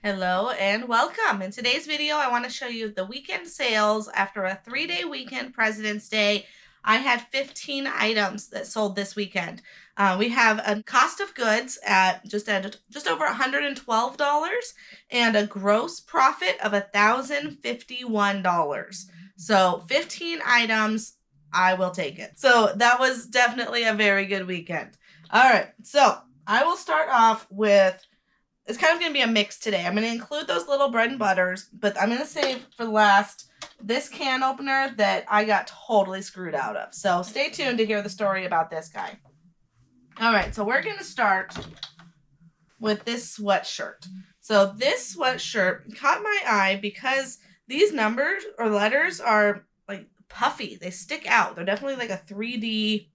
Hello and welcome. In today's video, I want to show you the weekend sales after a 3-day weekend, President's Day. I had 15 items that sold this weekend. We have a cost of goods at just over $112 and a gross profit of $1,051. So 15 items, I will take it. So that was definitely a very good weekend. All right, so I will start off with, it's kind of going to be a mix today. I'm going to include those little bread and butters, but I'm going to save for last this can opener that I got totally screwed out of. So stay tuned to hear the story about this guy. All right, so we're going to start with this sweatshirt. So this sweatshirt caught my eye because these numbers or letters are like puffy. They stick out. They're definitely like a 3D.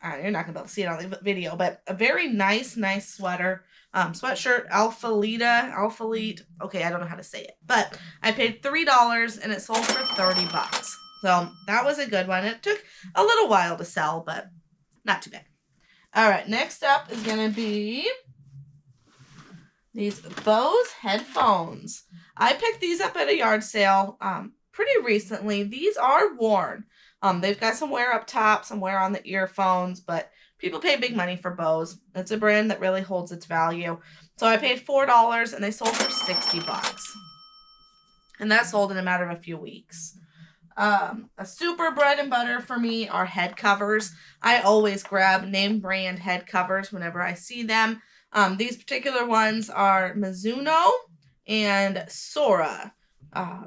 You're not going to be able to see it on the video, but a very nice sweater. Sweatshirt, Alphalete. Okay, I don't know how to say it, but I paid $3 and it sold for $30. So that was a good one. It took a little while to sell, but not too bad. All right, next up is going to be these Bose headphones. I picked these up at a yard sale pretty recently. These are worn. They've got some wear up top, some wear on the earphones, but people pay big money for Bose. It's a brand that really holds its value. So I paid $4 and they sold for $60. And that sold in a matter of a few weeks. A super bread and butter for me are head covers. I always grab name brand head covers whenever I see them. These particular ones are Mizuno and Sora. I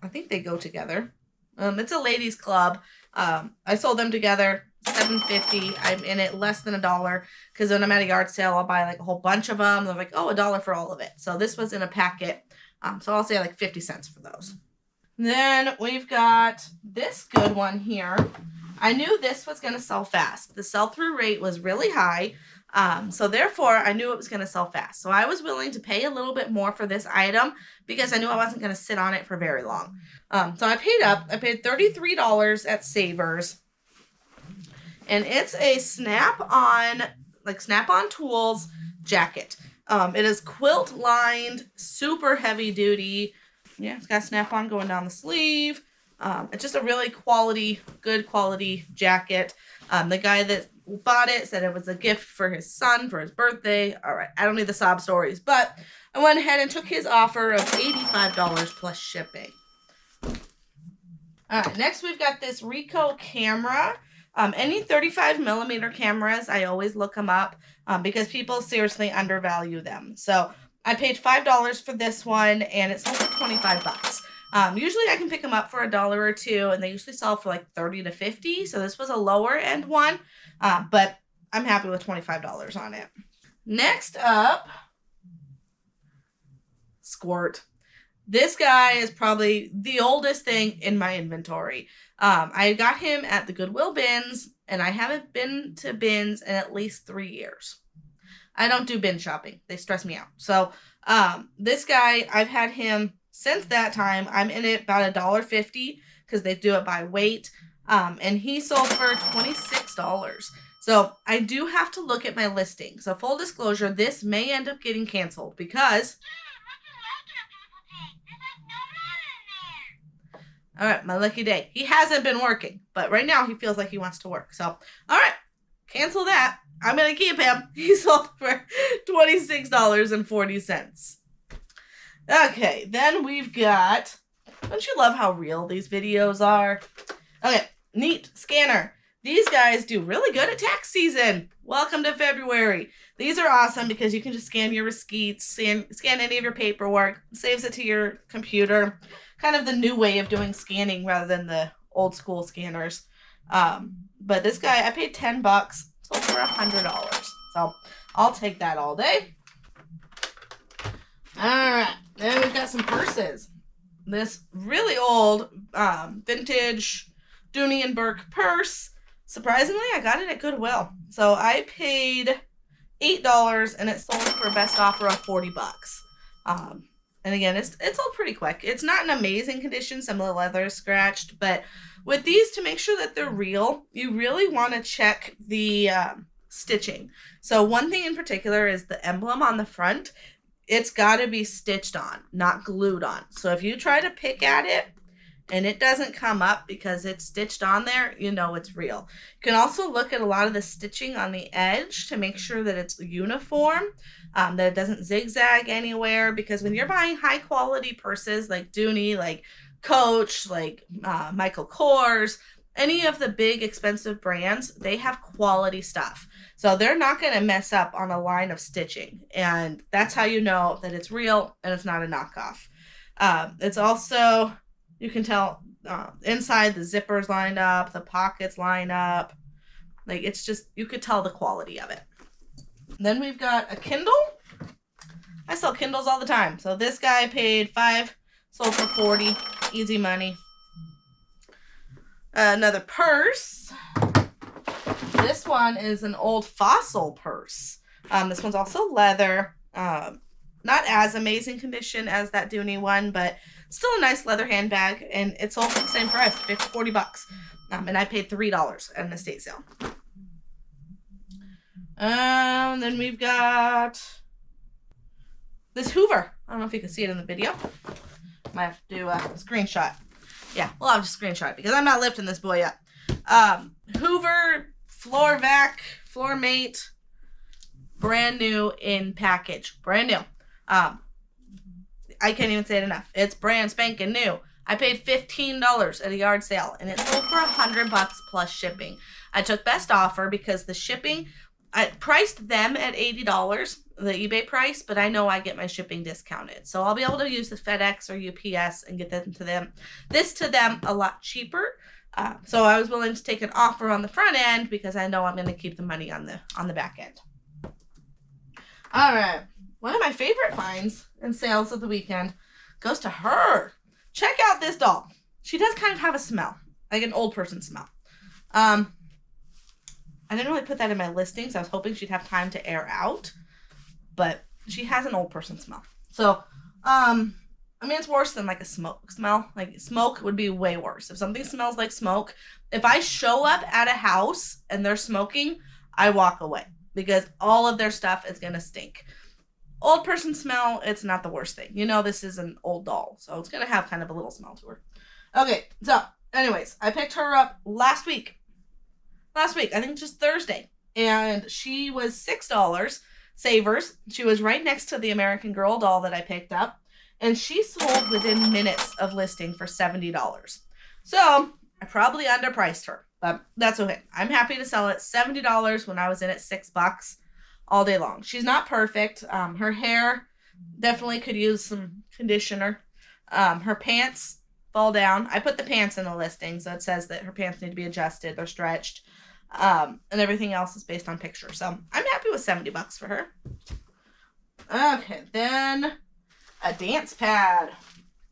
think they go together. It's a ladies club. I sold them together, $7.50. I'm in it less than $1 because when I'm at a yard sale, I'll buy like a whole bunch of them. They're like, oh, $1 for all of it. So this was in a packet. So I'll say like 50 cents for those. Then we've got this good one here. I knew this was going to sell fast. The sell-through rate was really high. So therefore, I knew it was going to sell fast. So I was willing to pay a little bit more for this item because I knew I wasn't going to sit on it for very long. So I paid $33 at Savers. And it's a snap-on tools jacket. It is quilt lined, super heavy duty. Yeah, it's got snap-on going down the sleeve. It's just a really good quality jacket. The guy that bought it said it was a gift for his son for his birthday. All right, I don't need the sob stories, but I went ahead and took his offer of $85 plus shipping. All right, next we've got this Ricoh camera. Any 35 millimeter cameras, I always look them up because people seriously undervalue them. So I paid $5 for this one and it sold for $25. Usually I can pick them up for $1 or $2 and they usually sell for like $30 to $50. So this was a lower end one, but I'm happy with $25 on it. Next up, Squirt. This guy is probably the oldest thing in my inventory. I got him at the Goodwill bins and I haven't been to bins in at least 3 years. I don't do bin shopping. They stress me out. So this guy, I've had him since that time. I'm in it about $1.50 because they do it by weight. And he sold for $26. So I do have to look at my listing. So full disclosure, this may end up getting canceled because... All right, my lucky day. He hasn't been working, but right now he feels like he wants to work. So, all right, cancel that. I'm going to keep him. He sold for $26.40. Okay, then we've got, don't you love how real these videos are? Okay, Neat Scanner. These guys do really good at tax season. Welcome to February. These are awesome because you can just scan your receipts, scan any of your paperwork, saves it to your computer. Kind of the new way of doing scanning rather than the old school scanners. But this guy, I paid $10, sold for $100. So I'll take that all day. All right, then we've got some purses. This really old vintage Dooney & Burke purse. Surprisingly, I got it at Goodwill. So I paid $8 and it sold for a best offer of $40. And again, it's sold pretty quick. It's not in amazing condition. Some of the leather is scratched, but with these, to make sure that they're real, you really want to check the stitching. So one thing in particular is the emblem on the front. it's got to be stitched on, not glued on. So if you try to pick at it and it doesn't come up because it's stitched on there, you know it's real. You can also look at a lot of the stitching on the edge to make sure that it's uniform, that it doesn't zigzag anywhere, because when you're buying high quality purses like Dooney, like Coach, like Michael Kors, any of the big expensive brands, they have quality stuff. So they're not going to mess up on a line of stitching. And that's how you know that it's real and it's not a knockoff. It's also, you can tell inside the zippers lined up, the pockets line up. Like, it's just, you could tell the quality of it. Then we've got a Kindle. I sell Kindles all the time. So this guy paid $5, sold for $40, easy money. Another purse. This one is an old Fossil purse. This one's also leather. Not as amazing condition as that Dooney one, but still a nice leather handbag, and it sold for the same price, $40. And I paid $3 at an estate sale. Then we've got this Hoover. I don't know if you can see it in the video. Might have to do a screenshot. Yeah, well, I'll just screenshot it because I'm not lifting this boy up. Hoover floor vac, floor mate, brand new in package. Brand new. I can't even say it enough. It's brand spanking new. I paid $15 at a yard sale, and it sold for $100 plus shipping. I took best offer because the shipping, I priced them at $80, the eBay price, but I know I get my shipping discounted. So I'll be able to use the FedEx or UPS and get them to them. This to them a lot cheaper. So I was willing to take an offer on the front end because I know I'm going to keep the money on the back end. All right. One of my favorite finds and sales of the weekend goes to her. Check out this doll. She does kind of have a smell, like an old person smell. I didn't really put that in my listings. I was hoping she'd have time to air out, but she has an old person smell. So, I mean, it's worse than like a smoke smell. Like, smoke would be way worse. If something smells like smoke, if I show up at a house and they're smoking, I walk away because all of their stuff is going to stink. Old person smell, it's not the worst thing. You know, this is an old doll, so it's going to have kind of a little smell to her. Okay, so anyways, I picked her up last week. I think just Thursday. And she was $6 savers. She was right next to the American Girl doll that I picked up. And she sold within minutes of listing for $70. So I probably underpriced her, but that's okay. I'm happy to sell it $70 when I was in at $6 all day long. She's not perfect. Her hair definitely could use some conditioner. Her pants fall down. I put the pants in the listing, so it says that her pants need to be adjusted. They're stretched. And everything else is based on picture. So I'm happy with $70 for her. Okay, then a dance pad.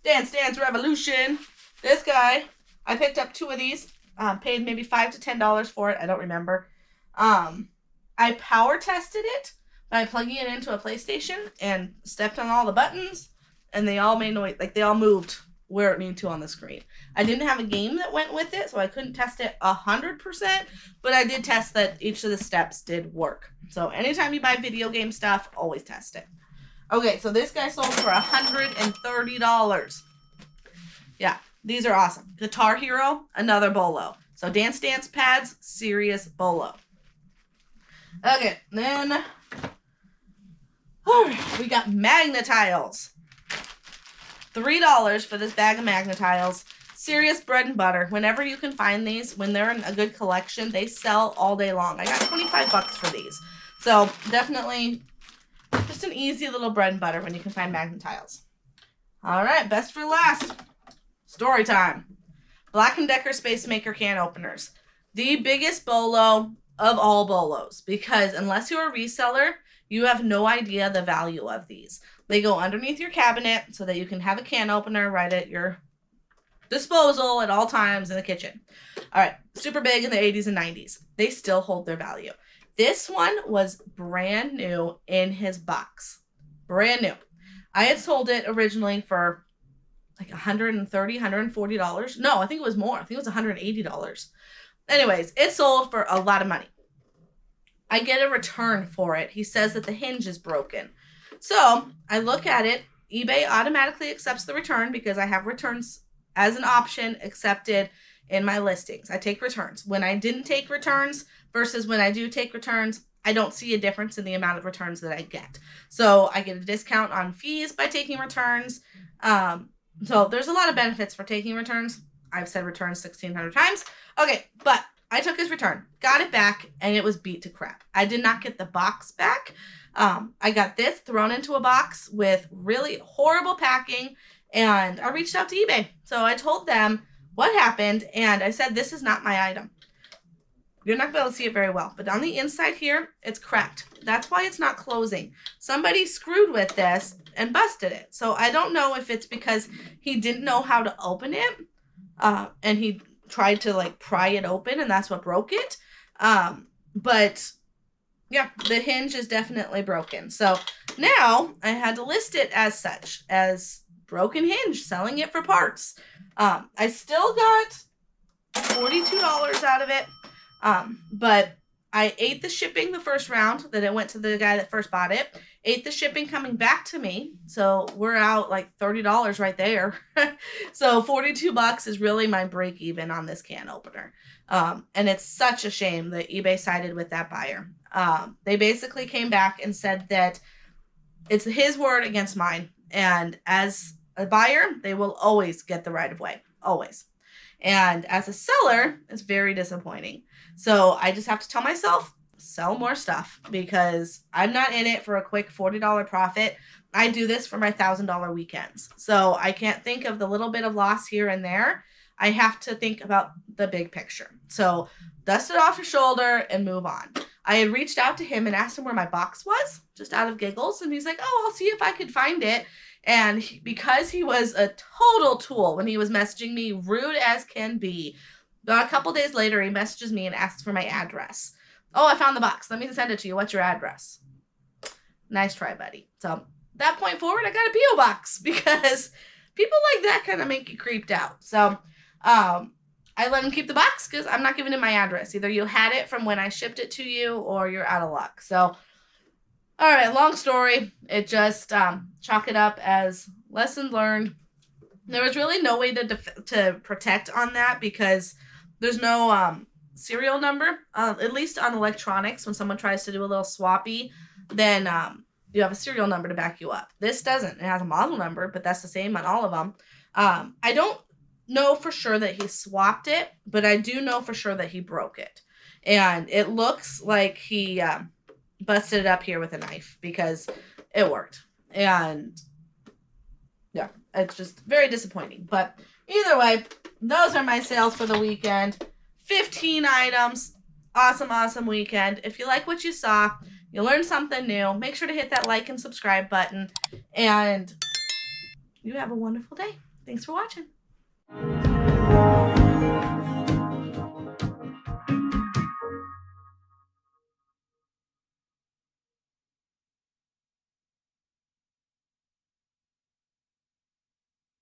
Dance Revolution. This guy, I picked up 2 of these. Paid maybe $5 to $10 for it. I don't remember. I power tested it by plugging it into a PlayStation and stepped on all the buttons, and they all made noise. Like, they all moved where it needed to on the screen. I didn't have a game that went with it, so I couldn't test it 100%, but I did test that each of the steps did work. So anytime you buy video game stuff, always test it. Okay, so this guy sold for $130. Yeah, these are awesome. Guitar Hero, another BOLO. So dance pads, serious BOLO. Okay, then we got Magnetiles. $3 for this bag of Magnetiles. Serious bread and butter. Whenever you can find these, when they're in a good collection, they sell all day long. I got $25 for these. So definitely just an easy little bread and butter when you can find Magnetiles. All right, best for last. Story time. Black & Decker Space Maker can openers. The biggest BOLO of all BOLOs, because unless you're a reseller, you have no idea the value of these. They go underneath your cabinet so that you can have a can opener right at your disposal at all times in the kitchen. All right, super big in the 80s and 90s. They still hold their value. This one was brand new in his box. Brand new. I had sold it originally for like $130, $140. No, I think it was more. I think it was $180. Anyways, it sold for a lot of money. I get a return for it. He says that the hinge is broken. So I look at it. eBay automatically accepts the return because I have returns as an option accepted in my listings. I take returns. When I didn't take returns versus when I do take returns, I don't see a difference in the amount of returns that I get. So I get a discount on fees by taking returns. So there's a lot of benefits for taking returns. I've said returns 1,600 times. Okay, but I took his return, got it back, and it was beat to crap. I did not get the box back. I got this thrown into a box with really horrible packing, and I reached out to eBay. So I told them what happened, and I said, this is not my item. You're not going to be able to see it very well, but on the inside here, it's cracked. That's why it's not closing. Somebody screwed with this and busted it. So I don't know if it's because he didn't know how to open it, and he tried to like pry it open, and that's what broke it. But yeah, the hinge is definitely broken. So now I had to list it as such, as broken hinge, selling it for parts. I still got $42 out of it. But I ate the shipping the first round that it went to the guy that first bought it, ate the shipping coming back to me. So we're out like $30 right there. So $42 is really my break even on this can opener. And it's such a shame that eBay sided with that buyer. They basically came back and said that it's his word against mine. And as a buyer, they will always get the right of way. Always. And as a seller, it's very disappointing. So I just have to tell myself, sell more stuff, because I'm not in it for a quick $40 profit. I do this for my $1,000 weekends. So I can't think of the little bit of loss here and there. I have to think about the big picture. So dust it off your shoulder and move on. I had reached out to him and asked him where my box was, just out of giggles. And he's like, oh, I'll see if I could find it. And because he was a total tool when he was messaging me, rude as can be, about a couple days later, he messages me and asks for my address. Oh, I found the box. Let me send it to you. What's your address? Nice try, buddy. So that point forward, I got a P.O. box because people like that kind of make you creeped out. So I let him keep the box because I'm not giving him my address. Either you had it from when I shipped it to you or you're out of luck. So, all right, long story. It just chalk it up as lesson learned. There was really no way to protect on that because there's no serial number. At least on electronics, when someone tries to do a little swappy, then you have a serial number to back you up. This doesn't. It has a model number, but that's the same on all of them. I don't know for sure that he swapped it, but I do know for sure that he broke it. And it looks like he busted it up here with a knife because it worked. And yeah, it's just very disappointing. But either way, those are my sales for the weekend. 15 items. Awesome, awesome weekend. If you like what you saw, you learned something new, make sure to hit that like and subscribe button. And you have a wonderful day. Thanks for watching.